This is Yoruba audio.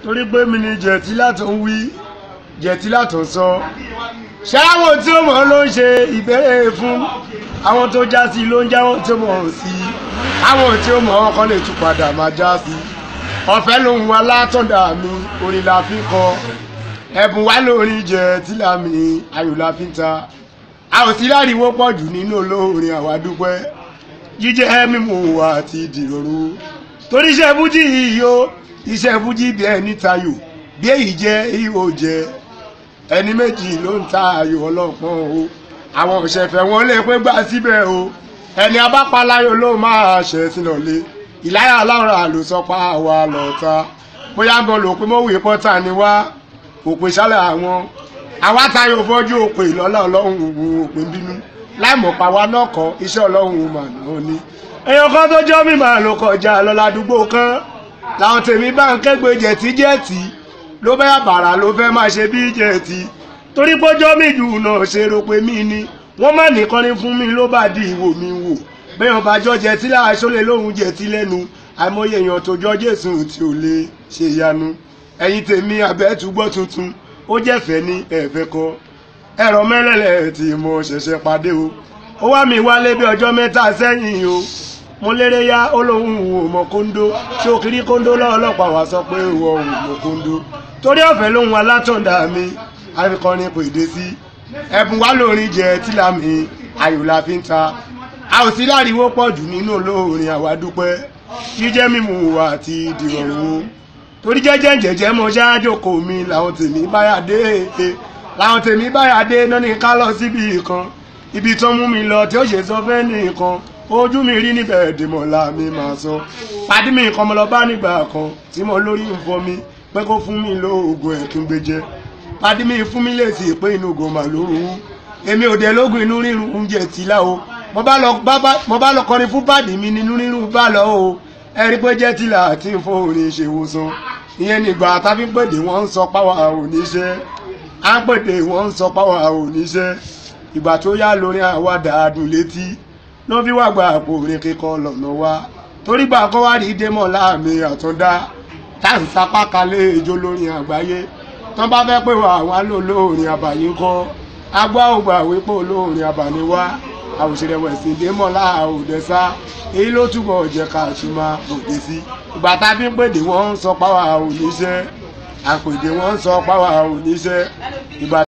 torí pé mi ni jẹ̀tí látún wí jẹ̀tí látún sọ ṣáwọn tí ó mọ̀ ló ń ṣe ìbéèrè fún àwọn tó já sí ló ń jáwọ́ tí ó mọ̀ sí àwọn tí ó mọ̀ ọkàn lè tún padà máa já sí ọ̀fẹ́ lòun wa látọ̀dà mi orin la fi kọ ẹ̀bùn wa lórin jẹ̀tí lámì ayò la fi ta a ò sí láriwo pọ̀ jù nínú olórin àwa dúpẹ́ jíjẹ mímu wa àti ìdìrọ̀rù torí iṣẹ́ fújì yìí o iṣẹ́ fújì bí ẹni tayò bí èyí jẹ́ ihò jẹ́ ẹni méjì ló ń ta ayò ọlọ́pọ́n o àwọn òṣèfẹ́ wọn lè pé gbà síbẹ̀ o ẹni abápaláyò ló máa ṣẹ̀ sínú lé ìláyà aláwọ̀ ló sọ pa àwa lọ́ta bóyá gan ló pé mọ́wé pọ́tà ni wá òpè sálẹ̀ àwọn àwa tayò fọ́jú òpè lọ́lá ọlọ́run òpè bínú láìmọ̀ pa wá náà kọ́ iṣẹ́ ọlọ́run mà náà ni èèyàn kan tó jọ́ mi máa ló kọjá lọ ládùúgbò kan làwọn tèmi bá ń kẹ́gbẹ́ jẹ̀tí ló bẹ́ bàrà ló fẹ́ máa ṣe bí jẹ̀tí torí pọ́jọ́ mi jù náà ṣe rò pé mí ni wọ́n má nìkan ní fún mi ló bá di ìwò mi wò bẹ́ẹ̀ bá jọ jẹ̀tí láàṣọ lè lóhun jẹ̀tí lẹ́nu àìmọye èèyàn tó jọ Jésù tí ò lè ṣe ìyanu ẹ̀yin tèmi àbẹ́túgbọ́ tuntun ó jẹ́fẹ́ ní ẹ̀fẹ́ kọ ẹ̀rọ mẹ́lẹ̀lẹ̀ tí mo ṣẹ̀ṣẹ̀ pàdé o ó wá mi wálé bí ọjọ́ mẹ́ta sẹ́yìn o mo lérè yá olóhùn òmò kóńdó tí ó kiri kóńdó lọ́ọ̀lọ́pàá wá sọ pé ìwọ òmò kóńdó torí ọ̀fẹ́ lóhun alátọ̀ǹdà mi àfikọ́ni kò dé sí ẹ̀bùn wá lórin jẹ̀tí lámì ayò la fi ń ta a ò sí láriwo pọ̀ jù nínú olórin àwa dúpẹ́ jíjẹ́ mímu wa àti ìdìrọ̀rùn torí jẹ́jẹ́ mo ṣáájòkó mi làwọn tèmi báyà dé náà ní ká lọ síbi kan ibi tó mú mi lọ tí ó ṣe sọ fẹ́ nìkan ojú mi rí níbẹ̀ dèmọ̀lá mi máa sọ pàdé mi nǹkan mo lọ bá nígbà kan tí mo lórí ń fọ mi pé kó fún mi lóògùn ẹ̀túngbẹ́jẹ́ pàdé mi fún mi lèsì pé inú gòmà lóru èmi ò dé lógún inú rírun oúnjẹ tí lá o mo bá lọ kọrin fún pàdé mi nínú rírun bá lọ o ẹ̀rí pé jẹ́ tìlà àti ìfowórin ṣèwòsàn ìyẹn nígbà tábí pèdè wọ́n ń sọ páwà oníṣẹ́ à ń pèdè wọ́n ń sọ páwà oníṣẹ́ ìgbà tó yá lórí àwàdà àdùn létí ló fi wá gba àpò orin kíkọ lọ́nà wa torí gbà kọ́ wá rí démọ̀ láàmì àtúndá táà ń sapá kalẹ̀ ìjó lórin àgbáyé tán bá fẹ́ pé wà àwọn alólórin àbàyí ń kọ́ agbá ògbà wípé olórin àbàní wá àwòṣèrèwẹ̀sìn démọ̀ láàrúdẹ́sá èyí ló túbọ̀ jẹ́ ká ṣùmá òde sí ìgbà tá bí ń pèdè wọ́n ń sọ páwà oníṣẹ́ àpèdè wọ́n ń sọ páwà oníṣẹ́ ìgbà